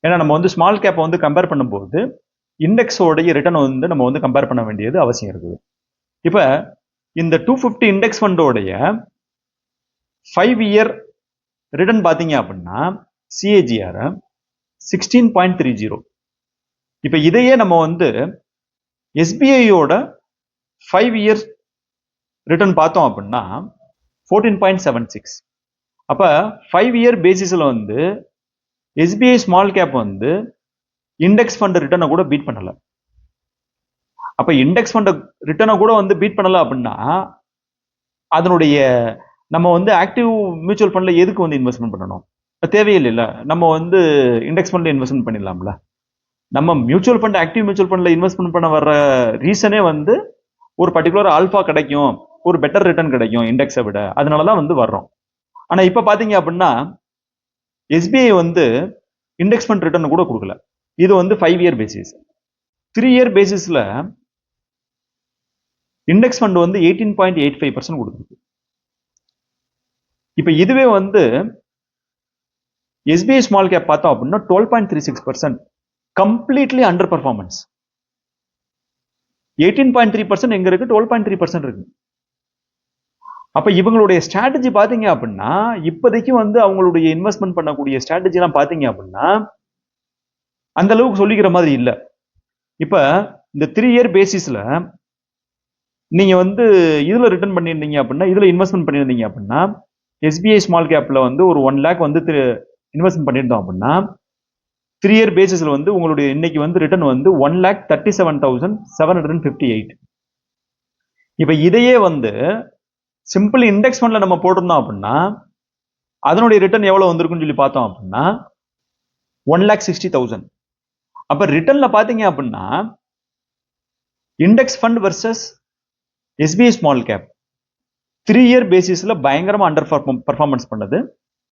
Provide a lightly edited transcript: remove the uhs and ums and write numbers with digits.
ஏன்னா நம்ம வந்து ஸ்மால் கேப்பை வந்து கம்பேர் பண்ணும்போது இண்டெக்ஸோடைய ரிட்டர்ன் வந்து நம்ம வந்து கம்பேர் பண்ண வேண்டியது அவசியம் இருக்குது. இப்போ இந்த 250 இண்டெக்ஸ் ஃபண்டோடைய 5 இயர் ரிட்டர்ன் பார்த்தீங்க அப்படின்னா சிஏஜிஆர் 16.30. இப்போ இதையே நம்ம வந்து எஸ்பிஐயோட 5 இயர்ஸ் ரிட்டர்ன் பார்த்தோம் அப்படின்னா 14.76. அப்போ 5 இயர் பேசிஸில் வந்து எஸ்பிஐ ஸ்மால் கேப் வந்து இண்டெக்ஸ் ஃபண்ட் ரிட்டர்னை கூட பீட் பண்ணல. அப்ப இண்டெக்ஸ் ஃபண்ட் ரிட்டர்னை கூட வந்து பீட் பண்ணல அப்படின்னா அதனுடைய நம்ம வந்து ஆக்டிவ் மியூச்சுவல் ஃபண்ட்ல எதுக்கு வந்து இன்வெஸ்ட்மெண்ட் பண்ணணும்? தேவையில்லை. நம்ம வந்து இண்டெக்ஸ் ஃபண்ட்ல இன்வெஸ்ட்மெண்ட் பண்ணிடலாம்ல. நம்ம மியூச்சுவல் ஃபண்ட் ஆக்டிவ் மியூச்சுவல் ஃபண்ட்ல இன்வெஸ்ட்மெண்ட் பண்ண வர்ற ரீசனே வந்து ஒரு பர்டிகுலர் ஆல்ஃபா கிடைக்கும், ஒரு பெட்டர் ரிட்டர்ன் கிடைக்கும் இண்டெக்ஸை விட, அதனாலதான் வந்து வர்றோம். ஆனா இப்ப பாத்தீங்க அப்படின்னா எஸ்பிஐ வந்து இண்டெக்ஸ் ஃபண்ட் ரிட்டர்ன் கூட கொடுக்கல. இது வந்து 5 இயர் பேசிஸ். 3 இயர் பேசிஸ்ல இண்டெக்ஸ் ஃபண்ட் வந்து 18.85% கொடுத்துருக்கு. இப்ப இதுவே வந்து எஸ்பிஐ ஸ்மால் கேப் பார்த்தோம் அப்படின்னா 12.36%, கம்ப்ளீட்லி அண்டர் பர்ஃபார்மன்ஸ். 18.3% எங்க இருக்கு, 12.3% இருக்கு. அப்ப இவங்களுடைய ஸ்ட்ராட்டஜி பாத்தீங்க அப்படின்னா இப்போதைக்கு வந்து அவங்களுடைய இன்வெஸ்ட்மெண்ட் பண்ணக்கூடிய ஸ்ட்ராட்டஜி எல்லாம் பாத்தீங்க அப்படின்னா அந்த அளவுக்கு சொல்லிக்கிற மாதிரி இல்ல. இப்ப இந்த 3 இயர் பேசிஸ்ல நீங்க வந்து இதுல ரிட்டர்ன் பண்ணியிருந்தீங்க அப்படின்னா, இதுல இன்வெஸ்ட்மெண்ட் பண்ணியிருந்தீங்க அப்படின்னா, எஸ்பிஐ ஸ்மால் கேப்ல வந்து ஒரு 1 lakh வந்து இன்வெஸ்ட்மெண்ட் பண்ணியிருந்தோம் அப்படின்னா 3 இயர் பேசிஸ்ல வந்து உங்களுடைய இன்னைக்கு வந்து ரிட்டர்ன் வந்து 1,37,758. இப்ப இதையே வந்து சிம்பிள் இண்டெக்ஸ் ஃபண்ட்ல நம்ம போட்டிருந்தோம் அப்படின்னா அதனுடைய ரிட்டர்ன் எவ்வளவு வந்திருக்குன்னு சொல்லி பார்த்தோம் அப்படின்னா 1,60,000. அப்ப ரிட்டர்ன்ல பாத்தீங்க அப்படின்னா index fund versus SBI small cap 3 year பேசிஸ்ல பயங்கரமா அண்டர் பர்ஃபார்மன்ஸ் பண்ணது.